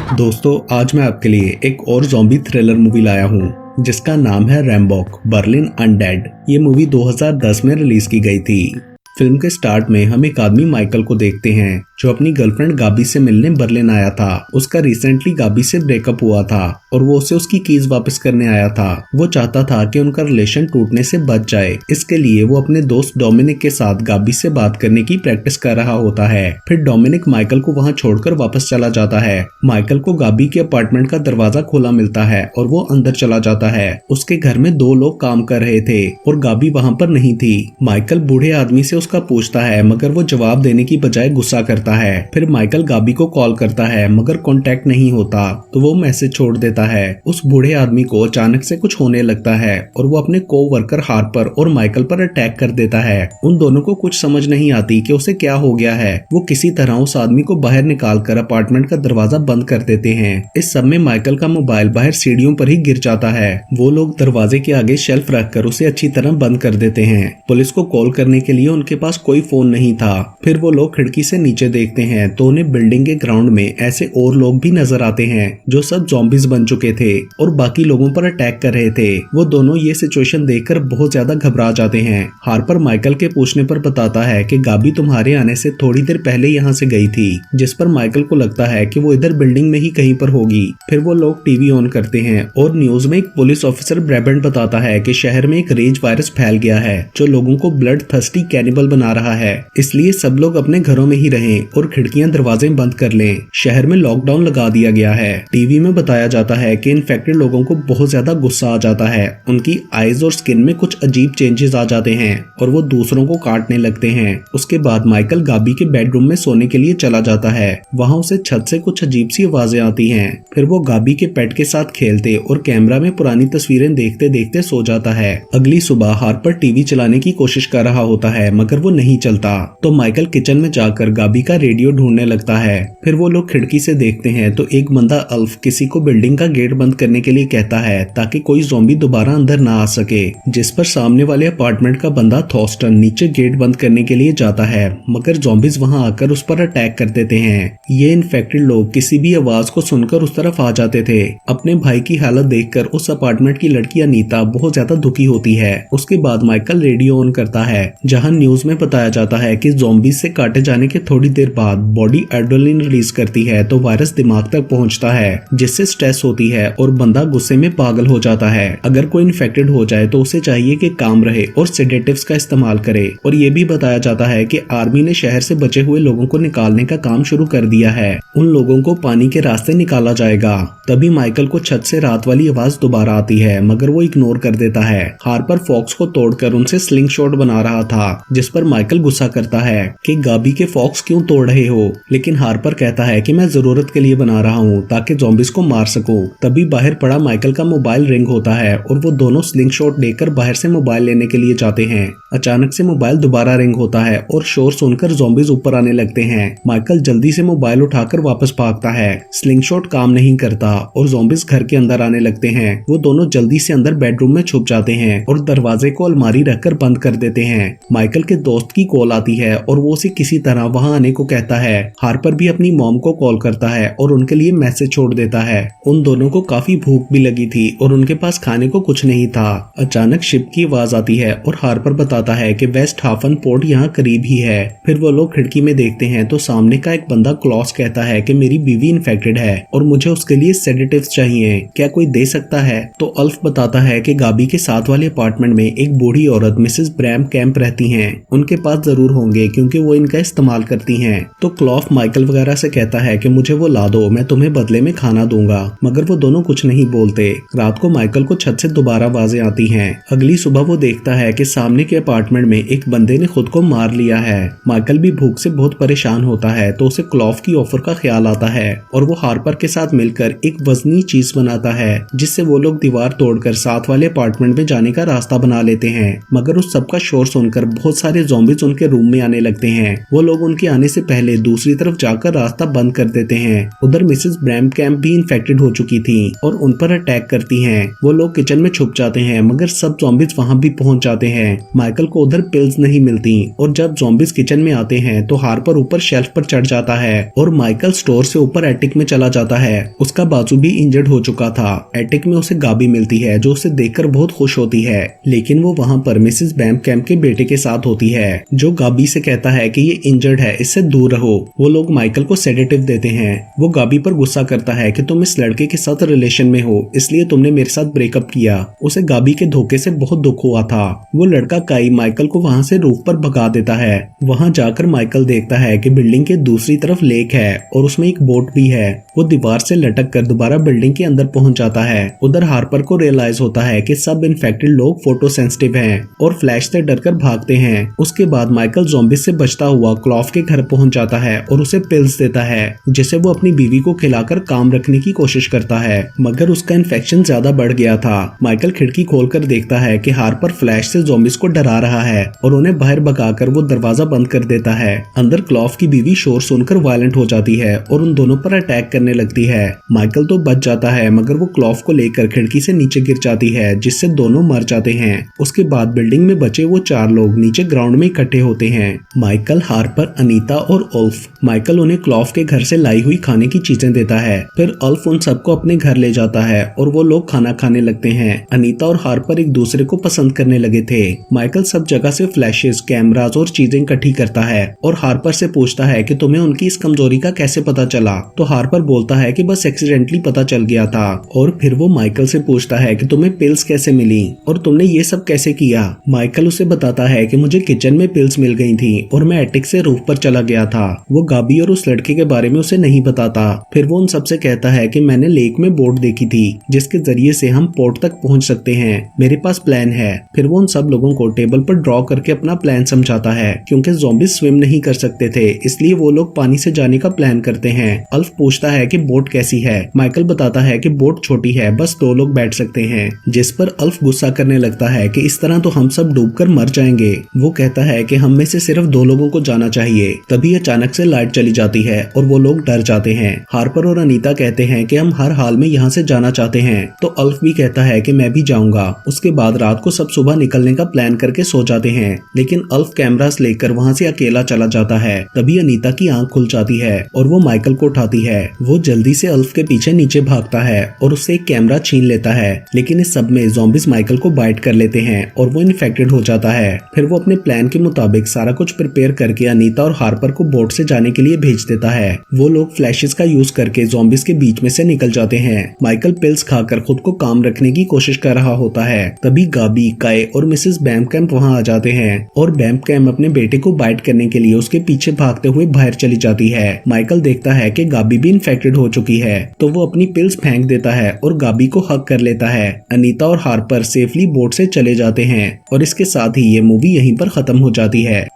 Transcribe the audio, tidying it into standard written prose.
दोस्तों, आज मैं आपके लिए एक और ज़ॉम्बी थ्रिलर मूवी लाया हूँ जिसका नाम है रैम्बॉक बर्लिन अनडेड। ये मूवी 2010 में रिलीज की गई थी। फिल्म के स्टार्ट में हम एक आदमी माइकल को देखते हैं जो अपनी गर्लफ्रेंड गाबी से मिलने बर्लिन आया था। उसका रिसेंटली गाबी से ब्रेकअप हुआ था और वो उसे उसकी कीज वापस करने आया था। वो चाहता था कि उनका रिलेशन टूटने से बच जाए। इसके लिए वो अपने दोस्त डोमिनिक के साथ गाबी से बात करने की प्रैक्टिस कर रहा होता है। फिर डोमिनिक माइकल को वहाँ छोड़कर वापस चला जाता है। माइकल को गाबी के अपार्टमेंट का दरवाजा खुला मिलता है और वो अंदर चला जाता है। उसके घर में 2 लोग काम कर रहे थे और गाबी वहाँ पर नहीं थी। माइकल बूढ़े आदमी से उसका पूछता है मगर वो जवाब देने की बजाय गुस्सा करता है। फिर माइकल गाबी को कॉल करता है मगर कांटेक्ट नहीं होता तो वो मैसेज छोड़ देता है। उस बूढ़े आदमी को अचानक से कुछ होने लगता है और वो अपने को-वर्कर हार्पर और माइकल पर अटैक कर देता है। उन दोनों को कुछ समझ नहीं आती कि उसे क्या हो गया है। वो किसी तरह उस आदमी को बाहर निकालकर अपार्टमेंट का दरवाजा बंद कर देते हैं। इस सब में माइकल का मोबाइल बाहर सीढ़ियों पर ही गिर जाता है। वो लोग दरवाजे के आगे शेल्फ रखकर उसे अच्छी तरह बंद कर देते हैं। पुलिस को कॉल करने के लिए उनके पास कोई फोन नहीं था। फिर वो लोग खिड़की से नीचे देखते हैं तो उन्हें बिल्डिंग के ग्राउंड में ऐसे और लोग भी नजर आते हैं जो सब ज़ॉम्बीज बन चुके थे और बाकी लोगों पर अटैक कर रहे थे। वो दोनों ये सिचुएशन देखकर बहुत ज्यादा घबरा जाते हैं। हार्पर माइकल के पूछने पर बताता है कि गाबी तुम्हारे आने से थोड़ी देर पहले यहाँ से गई थी, जिस पर माइकल को लगता है कि वो इधर बिल्डिंग में ही कहीं पर होगी। फिर वो लोग टीवी ऑन करते हैं और न्यूज में एक पुलिस ऑफिसर ब्रेबेंट बताता है कि शहर में एक रेज वायरस फैल गया है जो लोगों को ब्लड थर्स्टी कैनिबल बना रहा है। इसलिए सब लोग अपने घरों में ही रहें और खिड़कियां दरवाजे बंद कर लें। शहर में लॉकडाउन लगा दिया गया है। टीवी में बताया जाता है कि इन्फेक्टेड लोगों को बहुत ज्यादा गुस्सा आ जाता है। उनकी आईज और स्किन में कुछ अजीब चेंजेस आ जाते हैं और वो दूसरों को काटने लगते हैं। उसके बाद माइकल गाबी के बेडरूम में सोने के लिए चला जाता है। वहाँ उसे छत से कुछ अजीब सी आवाजें आती हैं। फिर वो गाबी के पेट के साथ खेलते और कैमरा में पुरानी तस्वीरें देखते देखते सो जाता है। अगली सुबह हार्पर टीवी चलाने की कोशिश कर रहा होता है मगर वो नहीं चलता तो माइकल किचन में जाकर गाबी का रेडियो ढूंढने लगता है। फिर वो लोग खिड़की से देखते हैं तो एक बंदा अल्फ किसी को बिल्डिंग का गेट बंद करने के लिए कहता है ताकि कोई ज़ॉम्बी दोबारा अंदर ना आ सके, जिस पर सामने वाले अपार्टमेंट का बंदा थॉस्टन नीचे गेट बंद करने के लिए जाता है मगर ज़ॉम्बीज वहां आकर उस पर अटैक कर देते हैं। ये इन्फेक्टेड लोग किसी भी आवाज को सुनकर उस तरफ आ जाते थे। अपने भाई की हालत देखकर उस अपार्टमेंट की लड़की अनीता बहुत ज्यादा दुखी होती है। उसके बाद माइकल रेडियो ऑन करता है जहां न्यूज में बताया जाता है कि ज़ॉम्बीज से काटे जाने के थोड़ी देर बाद बॉडी एड्रेनलिन रिलीज करती है तो वायरस दिमाग तक पहुंचता है जिससे स्ट्रेस होती है और बंदा गुस्से में पागल हो जाता है। अगर कोई इन्फेक्टेड हो जाए तो उसे चाहिए कि काम रहे और सेडेटिव्स का इस्तेमाल करे। और ये भी बताया जाता है कि आर्मी ने शहर से बचे हुए लोगों को निकालने का काम शुरू कर दिया है। उन लोगों को पानी के रास्ते निकाला जाएगा। तभी माइकल को छत से रात वाली आवाज दोबारा आती है मगर वो इग्नोर कर देता है। हार्पर फॉक्स को तोड़कर उनसे स्लिंग शॉट बना रहा था जिस पर माइकल गुस्सा करता है कि गाबी के फॉक्स क्यों तोड़ रहे हो, लेकिन हार्पर कहता है कि मैं जरूरत के लिए बना रहा हूँ ताकि ज़ॉम्बीज को मार सकूं। तभी बाहर पड़ा माइकल का मोबाइल रिंग होता है और वो दोनों स्लिंग शॉट लेकर बाहर से मोबाइल लेने के लिए जाते हैं। अचानक से मोबाइल दोबारा रिंग होता है और शोर सुनकर ज़ॉम्बीज ऊपर आने लगते हैं। माइकल जल्दी से मोबाइल उठाकर वापस भागता है। स्लिंग शॉट काम नहीं करता और ज़ॉम्बीज घर के अंदर आने लगते हैं। वो दोनों जल्दी से अंदर बेडरूम में छुप जाते हैं और दरवाजे को अलमारी रखकर बंद कर देते हैं। माइकल के दोस्त की कॉल आती है और वो उसे किसी तरह वहां आने को कहता है। हार्पर भी अपनी मॉम को कॉल करता है और उनके लिए मैसेज छोड़ देता है। उन दोनों को काफी भूख भी लगी थी और उनके पास खाने को कुछ नहीं था। अचानक शिप की आवाज आती है और हार्पर बताता है कि वेस्ट हाफन पोर्ट यहाँ करीब ही है। फिर वो लोग खिड़की में देखते हैं तो सामने का एक बंदा क्लॉस कहता है कि मेरी बीवी इन्फेक्टेड है और मुझे उसके लिए सेडेटिव्स चाहिए, क्या कोई दे सकता है? तो अल्फ बताता है कि गाबी के साथ वाले अपार्टमेंट में एक बूढ़ी औरत मिसेस ब्रैम कैंप रहती हैं, उनके पास जरूर होंगे क्योंकि वो इनका इस्तेमाल करती हैं। तो क्लॉफ माइकल वगैरह से कहता है कि मुझे वो ला दो, मैं तुम्हें बदले में खाना दूंगा, मगर वो दोनों कुछ नहीं बोलते। रात को माइकल को छत से दोबारा आवाजें आती हैं। अगली सुबह वो देखता है कि सामने के अपार्टमेंट में एक बंदे ने खुद को मार लिया है। माइकल भी भूख से बहुत परेशान होता है तो उसे क्लॉफ की ऑफर का ख्याल आता है और वो हार्पर के साथ मिलकर एक वजनी चीज बनाता है जिससे वो लोग दीवार तोड़कर साथ वाले अपार्टमेंट में जाने का रास्ता बना लेते हैं। मगर उस सबका शोर सुनकर बहुत सारे सारे ज़ॉम्बीज उनके रूम में आने लगते हैं। वो लोग उनके आने से पहले दूसरी तरफ जाकर रास्ता बंद कर देते हैं। उधर मिसेस ब्रैम कैम्प भी इन्फेक्टेड हो चुकी थी और उन पर अटैक करती हैं। वो लोग किचन में छुप जाते हैं मगर सब ज़ॉम्बीज वहाँ भी पहुँच जाते हैं। माइकल को उधर पिल्स नहीं मिलती और जब ज़ॉम्बीज किचन में आते हैं तो हार्पर ऊपर शेल्फ पर चढ़ जाता है और माइकल स्टोर से ऊपर एटिक में चला जाता है। उसका बाजू भी इंजर्ड हो चुका था। एटिक में उसे गाबी मिलती है जो उसे देखकर बहुत खुश होती है, लेकिन वो वहाँ पर मिसेस ब्रैम कैम्प के बेटे के साथ होती है जो गाबी से कहता है कि ये इंजर्ड है, इससे दूर रहो। वो लोग माइकल को सेडेटिव देते हैं। वो गाबी पर गुस्सा करता है कि तुम इस लड़के के साथ रिलेशन में हो, इसलिए तुमने मेरे साथ ब्रेकअप किया। उसे गाबी के धोखे से बहुत दुख हुआ था। वो लड़का काई माइकल को वहाँ से रूफ पर भगा देता है। वहाँ जाकर माइकल देखता है कि बिल्डिंग के दूसरी तरफ लेक है और उसमें एक बोट भी है। वो दीवार से लटक कर दोबारा बिल्डिंग के अंदर पहुंच जाता है। उधर हार्पर को रियलाइज होता है कि सब इन्फेक्टेड लोग फोटो सेंसिटिव हैं और फ्लैश से डरकर भागते हैं। उसके बाद माइकल ज़ॉम्बीज से बचता हुआ क्लॉफ के घर पहुंच जाता है और उसे पिल्स देता है जिसे वो अपनी बीवी को खिलाकर काम रखने की कोशिश करता है, मगर उसका इन्फेक्शन ज्यादा बढ़ गया था। माइकल खिड़की खोलकर देखता है कि हार्पर फ्लैश से ज़ॉम्बीज को डरा रहा है और उन्हें बाहर भगाकर वो दरवाजा बंद कर देता है। अंदर क्लॉफ की बीवी शोर सुनकर वायलेंट हो जाती है और उन दोनों पर अटैक करने लगती है। माइकल तो बच जाता है मगर वो क्लॉफ को लेकर खिड़की से नीचे गिर जाती है जिससे दोनों मर जाते हैं। उसके बाद बिल्डिंग में बचे वो 4 लोग नीचे ग्राउंड में इकट्ठे होते हैं। माइकल, हार्पर, अनीता और उल्फ। माइकल उन्हें क्लॉफ के घर से लाई हुई खाने की चीजें देता है। फिर उल्फ उन सबको अपने घर ले जाता है और वो लोग खाना खाने लगते हैं। अनीता और हार्पर एक दूसरे को पसंद करने लगे थे। माइकल सब जगह से फ्लैशेस, कैमरास और चीजें इकट्ठी करता है और हार्पर से पूछता है कि तुम्हें उनकी इस कमजोरी का कैसे पता चला। तो हार्पर बोलता है कि बस एक्सीडेंटली पता चल गया था। और फिर वो माइकल से पूछता है कि तुम्हें पिल्स कैसे मिली और तुमने ये सब कैसे किया। माइकल उसे बताता है कि मुझे किचन में पिल्स मिल गई थी और मैं एटिक से रूफ पर चला गया था। वो गाबी और उस लड़के के बारे में उसे नहीं बताता। फिर वो उन सबसे कहता है कि मैंने लेक में बोट देखी थी जिसके जरिए से हम पोर्ट तक पहुंच सकते हैं, मेरे पास प्लान है। फिर वो उन सब लोगों को टेबल पर ड्रॉ करके अपना प्लान समझाता है। क्योंकि ज़ॉम्बीज स्विम नहीं कर सकते थे इसलिए वो लोग पानी से जाने का प्लान करते हैं। अल्फ पूछता है कि बोट कैसी है। माइकल बताता है कि बोट छोटी है, बस 2 लोग बैठ सकते हैं, जिस पर अल्फ गुस्सा करने लगता है कि इस तरह तो हम सब डूबकर मर जाएंगे। वो कहता है कि हम में से सिर्फ 2 लोगों को जाना चाहिए। तभी अचानक से लाइट चली जाती है और वो लोग डर जाते हैं। हार्पर और अनीता कहते हैं कि हम हर हाल में यहाँ से जाना चाहते हैं, तो अल्फ भी कहता है कि मैं भी जाऊंगा। उसके बाद रात को सब सुबह निकलने का प्लान करके सो जाते हैं, लेकिन अल्फ कैमरास लेकर वहाँ से अकेला चला जाता है। तभी अनीता की आंख खुल जाती है और वो माइकल को उठाती है। वो जल्दी से अल्फ के पीछे नीचे भागता है और उससे एक कैमरा छीन लेता है, लेकिन इस सब में ज़ॉम्बीज माइकल को बाइट कर लेते हैं और वो इन्फेक्टेड हो जाता है। फिर वो अपने प्लान के मुताबिक सारा कुछ प्रिपेयर करके अनीता और हार्पर को बोट से जाने के लिए भेज देता है। वो लोग फ्लैशेस का यूज करके ज़ॉम्बीज के बीच में से निकल जाते हैं। माइकल पिल्स खाकर खुद को काम रखने की कोशिश कर रहा होता है। तभी गाबी, काई और मिसेस ब्रैम कैम्प वहाँ आ जाते हैं और ब्रैम कैम्प अपने बेटे को बाइट करने के लिए उसके पीछे भागते हुए बाहर चली जाती है। माइकल देखता है कि गाबी भी इन्फेक्टेड हो चुकी है, तो वो अपनी पिल्स फेंक देता है और गाबी को हग कर लेता है। अनीता और हार्पर सेफली बोट से चले जाते हैं और इसके साथ ही ये मूवी यहीं पर खत्म हो जाती है।